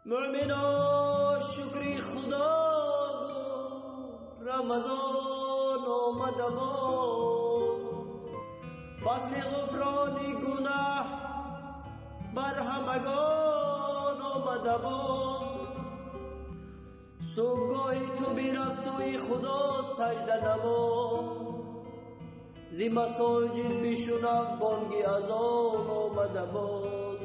مومنا شکری خدا گو رمضان آمد باز، فصل غفرانی گناه بر همگان آمد باز. صبحگاهی تو بیرفت سوی خدا سجده نما، زی مساجد بشنو بانگ اذان آمد باز،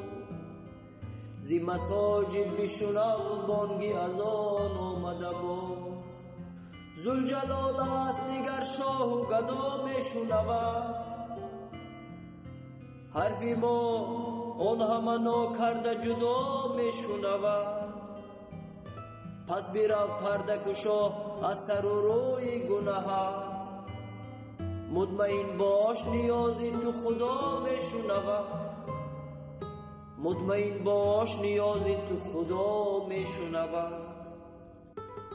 زی مساجد بشنو بانگ اذان آمد باز. ذوالجلال است نگر شاه و گدا میشنود حرفی ما، آن همه ناکرده جدا میشنود. پس بیرو پرده کشا از سر و روی گناهت، مطمئن باش نیازی تو خدا میشنود. مطمئن باش نیازی تو خدا میشنود.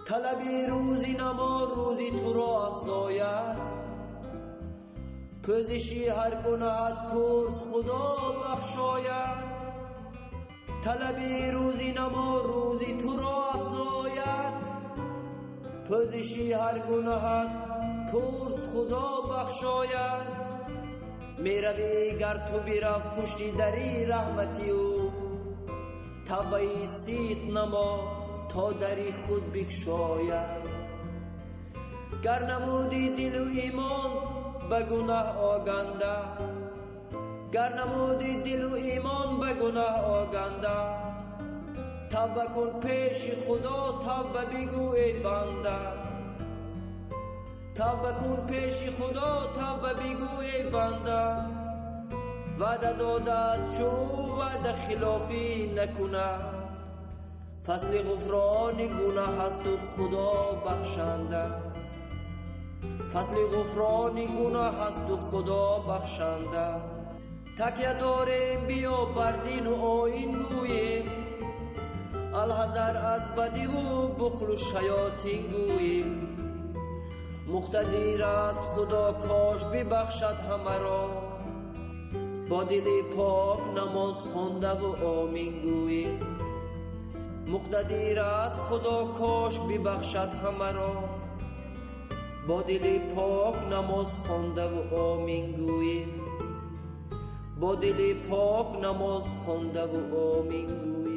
طلبی روزی نما روزی تو را افزاید، پوزشی هر گناهت پرس خدا بخشاید. طلبی روزی نما روزی تو را افزاید، پوزشی هر گناهت پرس خدا بخشاید. میروی گر تو بیرو پشتی دری رحمتی او، توبه صدق نما تا دری خود بگشاید. گر نمودی دل و ایمان به گناه آگنده، گر نمودی دل و ایمان به گناه آگنده، توبه کن پیش خدا توبه بگو ای بنده. توبه کن پیش خدا توبه بگو ای بنده. وعده داده است چو وعده خلافی نکند، فصل غفران گناه هست و خدا بخشنده. فصل غفران گناه هست و خدا بخشنده. تکیه داریم بیا بر دین و آیین گوییم، الحذر از بدی و بخل و شیاطین گوییم. مقتدر است خدا کاش ببخشد همه را، با دل پاک نماز خوانده و آمین گوییم. مقتدر است خدا کاش ببخشد همه را، با دل پاک نماز خوانده و آمین گوییم. با دل پاک نماز خوانده و آمین گوییم.